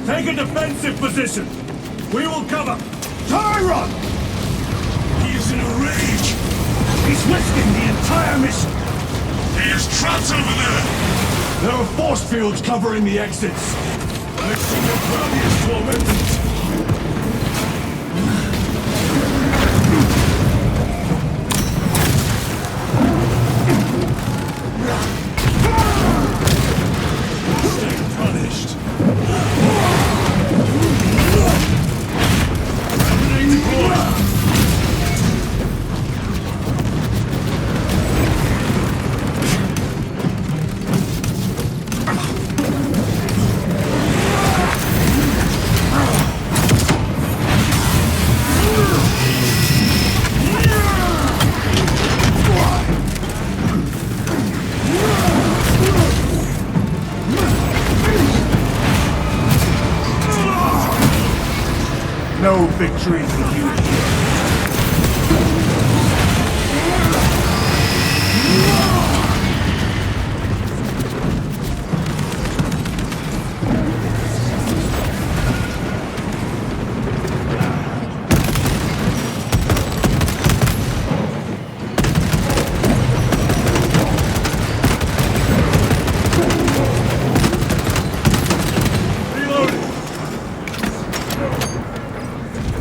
Take a defensive position. We will cover. Tyron! He is in a rage. He's risking the entire mission. He is trapped over there. There are force fields covering the exits. I've seen your body is tormented. Stay punished. Grenade deployed. No victory for you.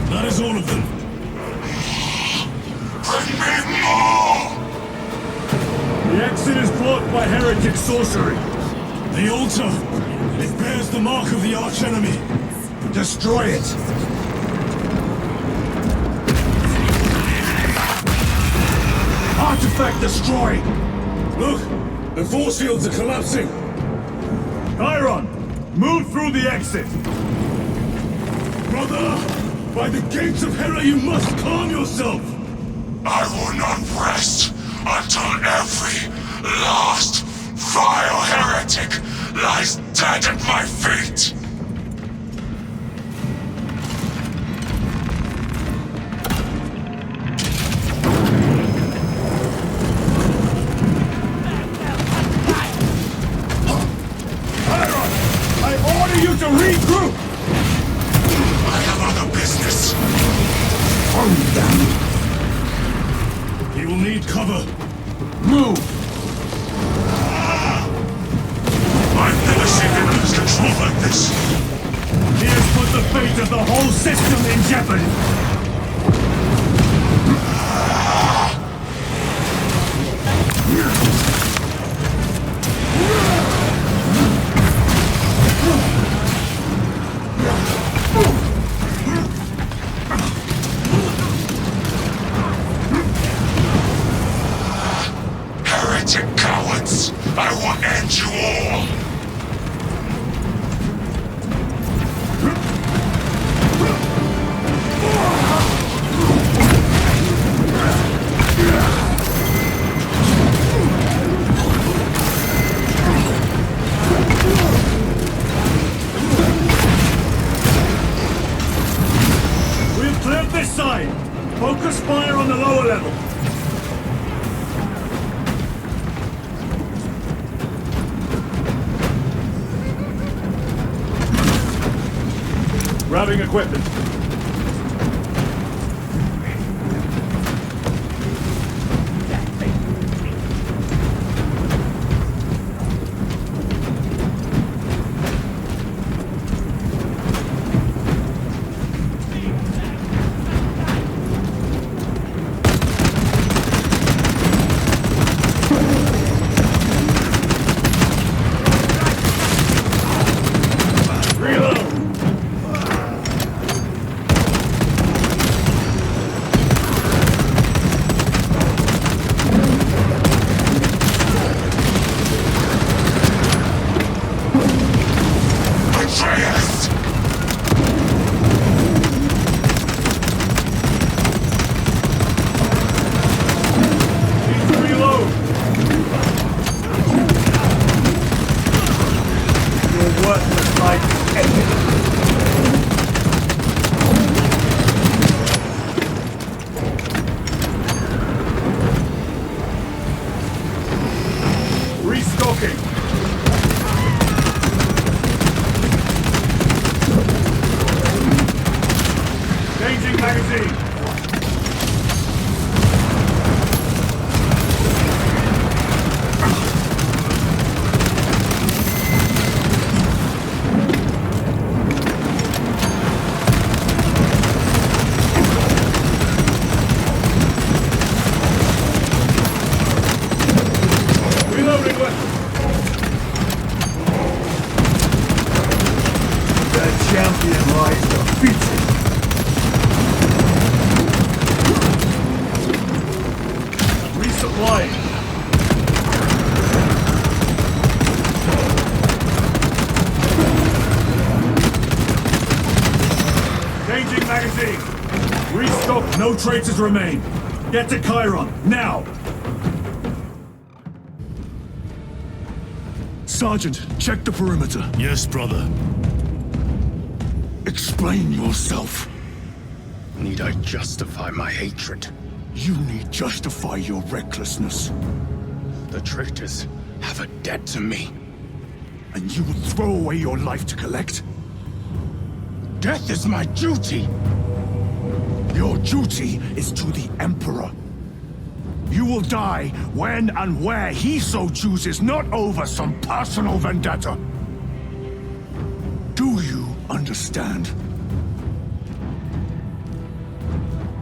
That is all of them. Bring me more! The exit is blocked by heretic sorcery. The altar. It bears the mark of the archenemy. Destroy it! Artifact destroyed! Look! The force fields are collapsing. Chiron, move through the exit. Brother! By the gates of Hera, you must calm yourself! I will not rest until every last vile heretic lies dead at my feet! Chiron, I order you to regroup. I have other business. Calm down! He will need cover. Move! I've never seen him lose control like this. He has put the fate of the whole system in jeopardy. Heretic cowards! I will end you all! We've cleared this side. Focus fire on the lower level. Grabbing equipment. magazine! Reloading weapon! The champion lies defeated! Resupplying! Changing magazine! Restock, no traitors remain! Get to Chiron, now! Sergeant, check the perimeter. Yes, brother. Explain yourself. Need I justify my hatred? You need justify your recklessness. The traitors have a debt to me. And you will throw away your life to collect? Death is my duty! Your duty is to the Emperor. You will die when and where he so chooses, not over some personal vendetta. Do you understand?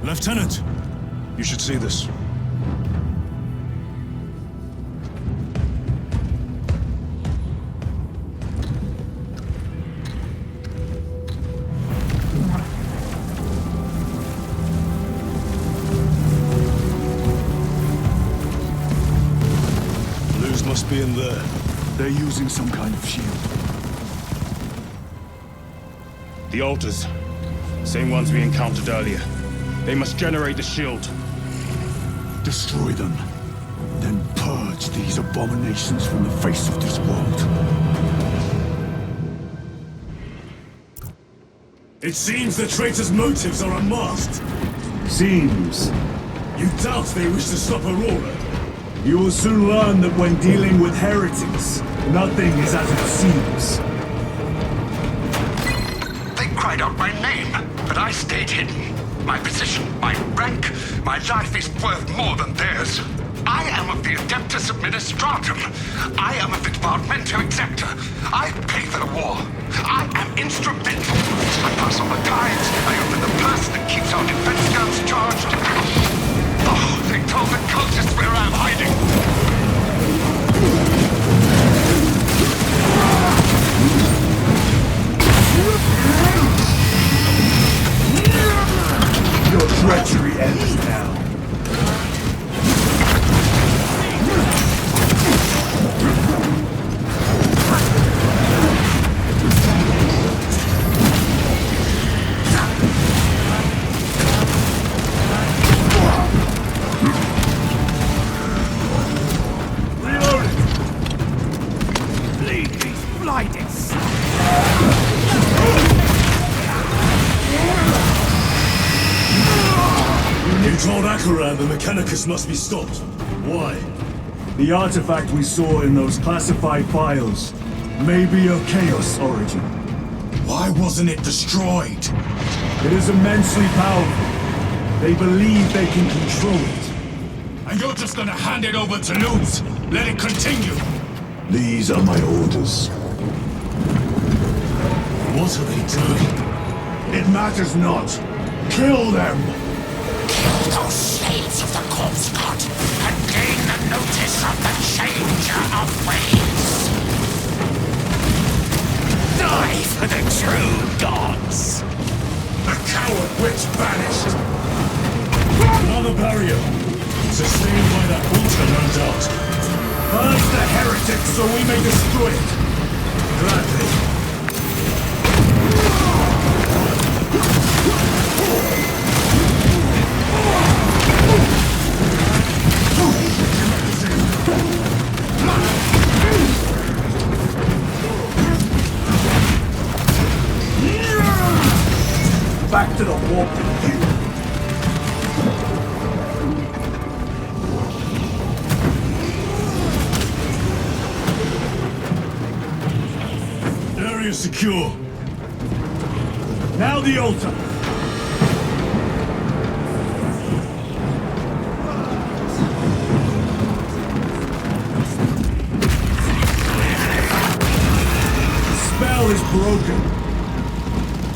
Lieutenant, you should see this. Blues must be in there. They're using some kind of shield. The altars. Same ones we encountered earlier. They must generate the shield. Destroy them. Then purge these abominations from the face of this world. It seems the traitors' motives are unmasked. Seems. You doubt they wish to stop Aurora? You will soon learn that when dealing with heretics, nothing is as it seems. They cried out my name, but I stayed hidden. My position, my rank, my life is worth more than theirs. I am of the Adeptus Administratum. I am of the Departmento Exector. I pay for the war. I am instrumental. I pass on the tides. I open the purse that keeps our defense guns charged. Oh, they told the cultists where I'm hiding. Your treachery ends now. You told Akaran the Mechanicus must be stopped. Why? The artifact we saw in those classified files may be of Chaos origin. Why wasn't it destroyed? It is immensely powerful. They believe they can control it. And you're just gonna hand it over to Lutz? Let it continue? These are my orders. What are they doing? It matters not. Kill them! Kill those slaves of the corpse god and gain the notice of the changer of ways. Die for the true gods. The coward witch vanished! Another barrier. Sustained by that altar, no doubt. Purge the heretics so we may destroy it! Gladly. Back to the warp with you. Area secure. Now the altar.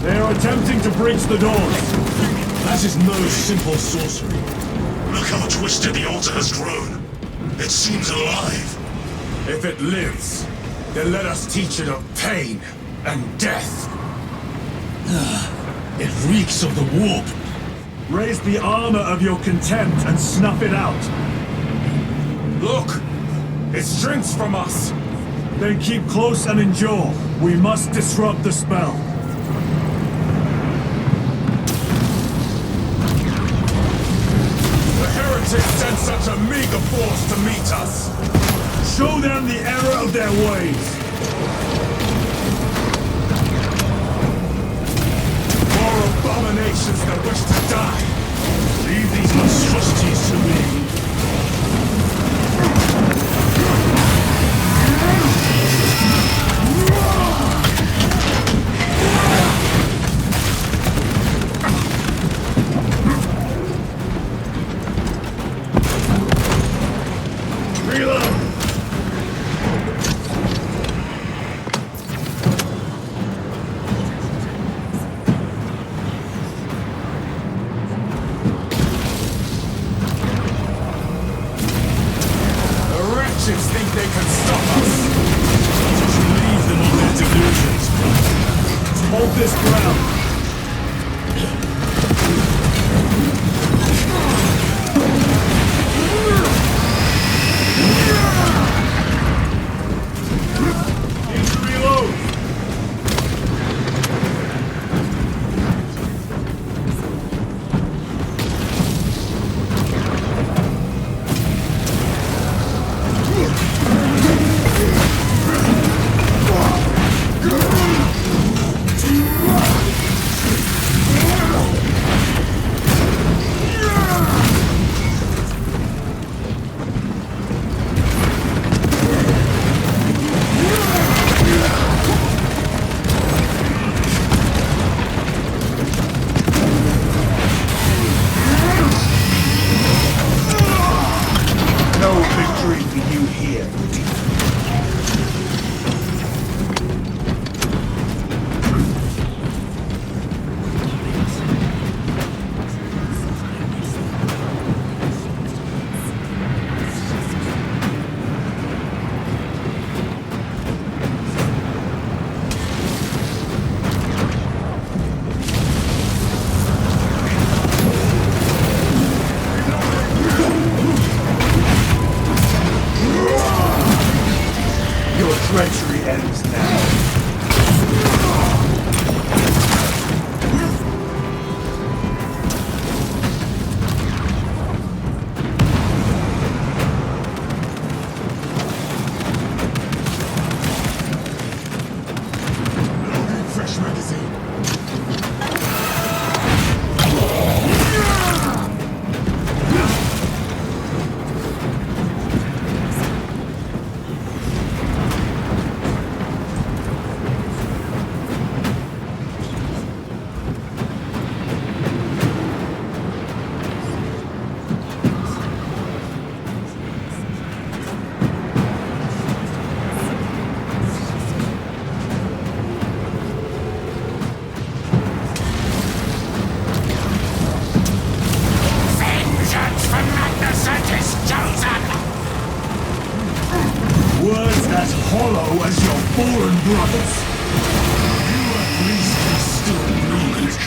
They are attempting to breach the doors. That is no simple sorcery. Look how twisted the altar has grown. It seems alive. If it lives, then let us teach it of pain and death. It reeks of the warp. Raise the armor of your contempt and snuff it out. Look! It shrinks from us! Then keep close and endure. We must disrupt the spell. The heretics sent such a meager force to meet us! Show them the error of their ways. More abominations that wish to die! Leave these monstrosities to me. Think they can stop us? Just leave them on their delusions. Hold this ground. Need to reload. No victory for you here. Your treachery ends now. Fresh magazine. Vengeance from Magnificent chosen! Words as hollow as your fallen brothers. You at least can still breathe.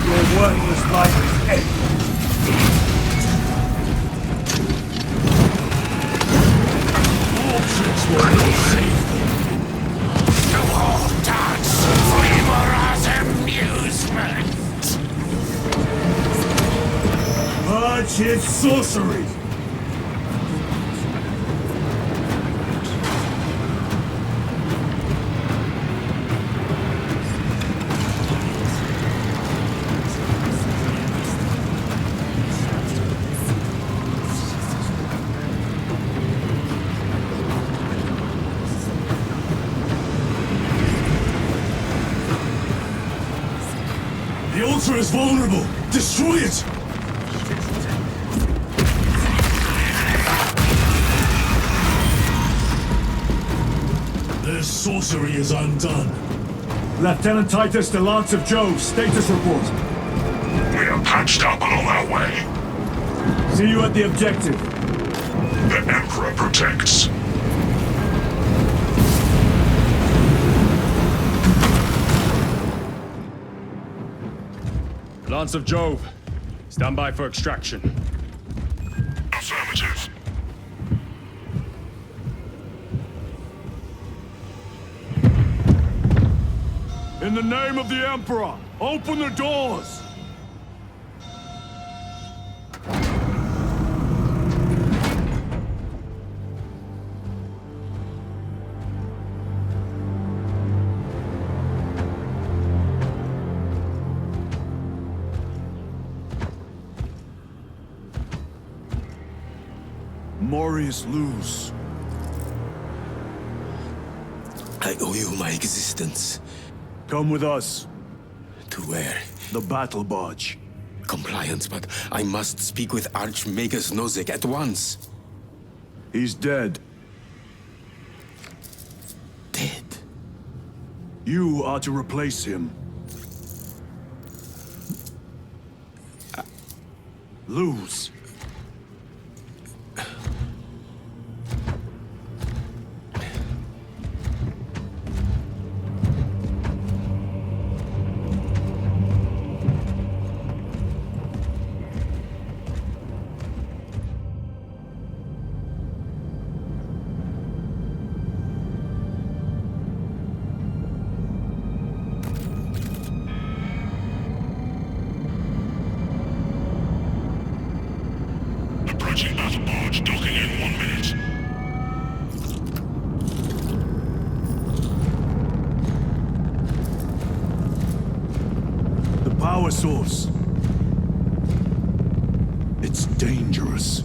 Your worthless life is ended. All tricks will not save them. The whole dance for Imora's amusement! Purge his sorcery. The altar is vulnerable. Destroy it! sorcery is undone. Lieutenant Titus, the Lance of Jove, status report. We are patched up and on our way. See you at the objective. The Emperor protects. Lance of Jove, stand by for extraction. Affirmative. In the name of the Emperor, open the doors! Marius Luz. I owe you my existence. Come with us. To where? The battle barge. Compliance, but I must speak with Archmagus Nozick at once. He's dead. Dead? You are to replace him. Luz. Approaching battle barge, docking in 1 minute. The power source. It's dangerous.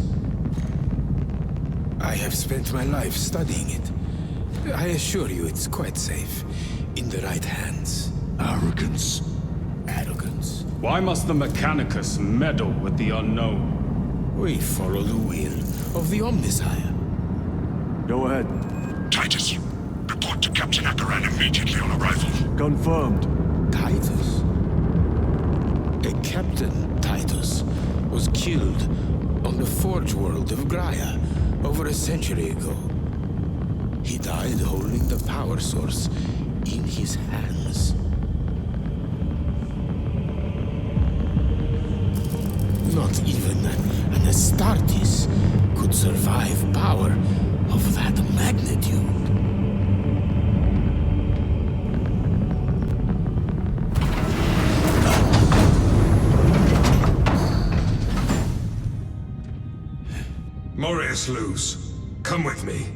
I have spent my life studying it. I assure you it's quite safe. In the right hands. Arrogance. Arrogance. Why must the Mechanicus meddle with the unknown? We follow the will of the Omnissiah. Go ahead. Titus, report to Captain Akaran immediately on arrival. Confirmed. Titus. A Captain Titus was killed on the Forge world of Graia over a century ago. He died holding the power source in his hands. Not even an Astartes could survive power of that magnitude. Marius Luz, come with me.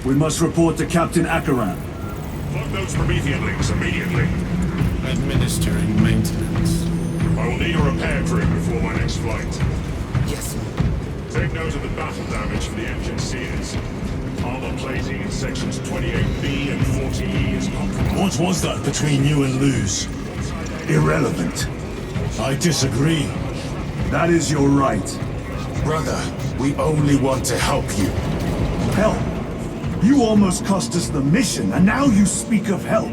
We must report to Captain Akaran. Plug those Promethean links immediately. Administering maintenance. I will need a repair crew before my next flight. Yes. Take note of the battle damage for the engine sears. Armor plating in sections 28B and 40E is compromised. What was that between you and Luz? Irrelevant. I disagree. That is your right. Brother, we only want to help you. Help! You almost cost us the mission, and now you speak of help.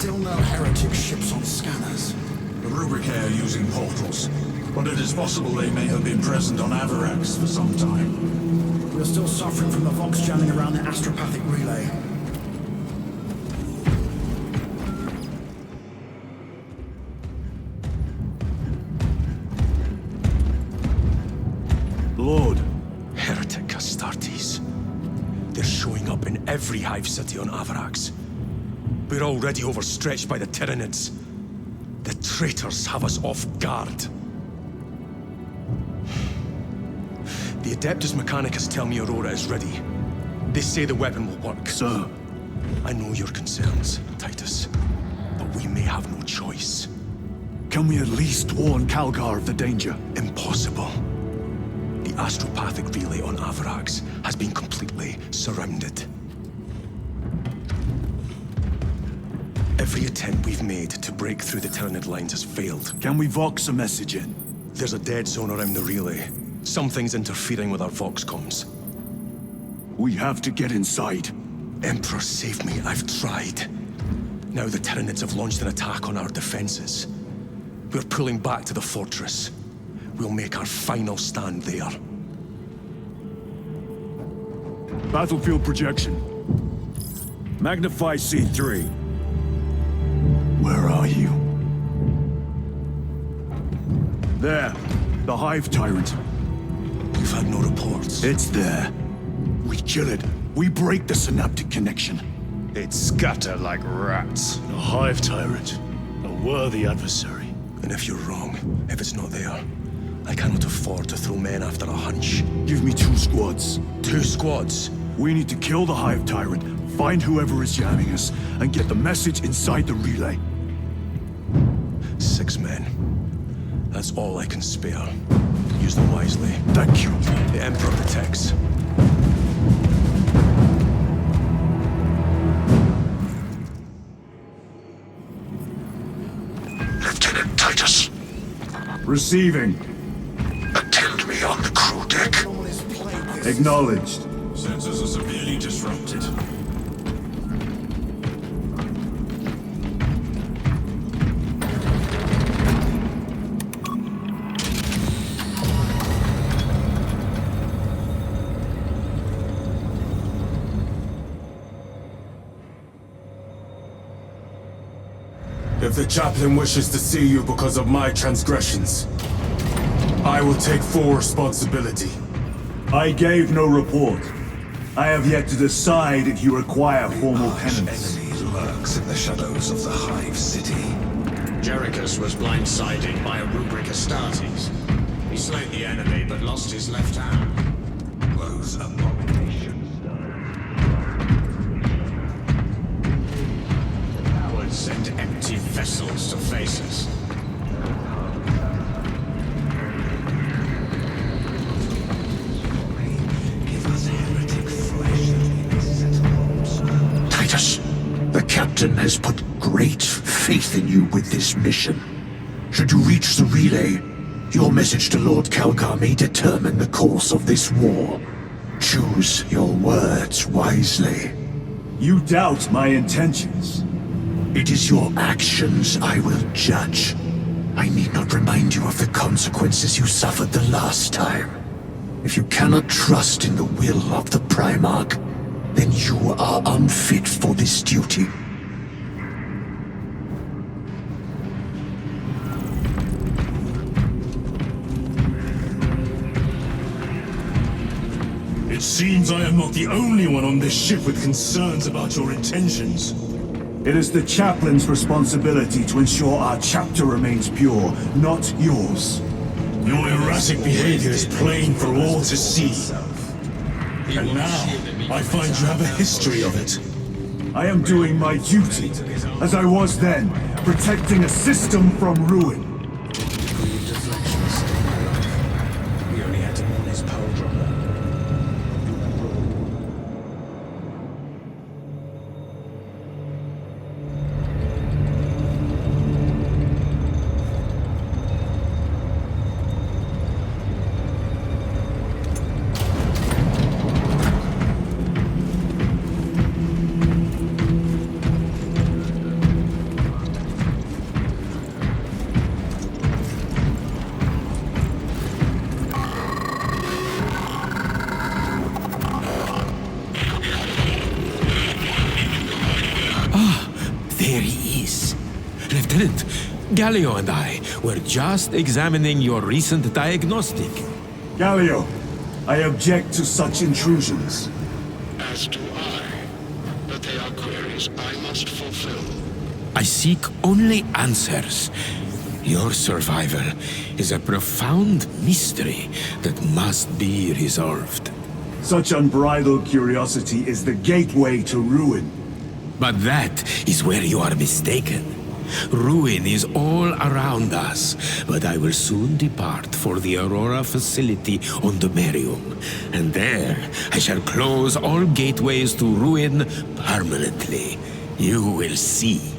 Still no heretic ships on scanners. The Rubricae are using portals, but it is possible they may have been present on Avarax for some time. We're still suffering from the Vox jamming around the astropathic relay. Lord. Heretic Astartes. They're showing up in every hive city on Avarax. We're already overstretched by the Tyranids. The traitors have us off guard. The Adeptus Mechanicus tell me Aurora is ready. They say the weapon will work. Sir. I know your concerns, Titus, but we may have no choice. Can we at least warn Calgar of the danger? Impossible. The astropathic relay on Avarax has been completely surrounded. Every attempt we've made to break through the Tyranid lines has failed. Can we Vox a message in? There's a dead zone around the relay. Something's interfering with our Vox comms. We have to get inside. Emperor, save me. I've tried. Now the Tyranids have launched an attack on our defenses. We're pulling back to the fortress. We'll make our final stand there. Battlefield projection. Magnify C3. Where are you? There. The Hive Tyrant. We've had no reports. It's there. We kill it. We break the synaptic connection. They'd scatter like rats. A Hive Tyrant. A worthy adversary. And if you're wrong, if it's not there, I cannot afford to throw men after a hunch. Give me 2 squads. 2 squads? We need to kill the Hive Tyrant, find whoever is jamming us, and get the message inside the relay. 6 men. That's all I can spare. Use them wisely. Thank you. The Emperor protects. Lieutenant Titus, Receiving. attend me on the crew deck. Acknowledged. Sensors are severely disrupted. If the chaplain wishes to see you because of my transgressions, I will take full responsibility. I gave no report. I have yet to decide if you require formal penance. Enemy lurks in the shadows of the Hive City. Jerichus was blindsided by a rubric Astartes. He slayed the enemy but lost his left hand. Those abominations. Cowards send empty vessels to face us. Titus, the captain has put great faith in you with this mission. Should you reach the relay, your message to Lord Calgar may determine the course of this war. Choose your words wisely. You doubt my intentions. It is your actions I will judge. I need not remind you of the consequences you suffered the last time. If you cannot trust in the will of the Primarch, then you are unfit for this duty. It seems I am not the only one on this ship with concerns about your intentions. It is the chaplain's responsibility to ensure our chapter remains pure, not yours. Your erratic behavior is plain for all to see. And now, I find you have a history of it. I am doing my duty, as I was then, protecting a system from ruin. We only had to warn his pole dropper. Lieutenant, Galio and I were just examining your recent diagnostic. Galio, I object to such intrusions. As do I. But they are queries I must fulfill. I seek only answers. Your survival is a profound mystery that must be resolved. Such unbridled curiosity is the gateway to ruin. But that is where you are mistaken. Ruin is all around us, but I will soon depart for the Aurora facility on the Merium, and there I shall close all gateways to ruin permanently. You will see.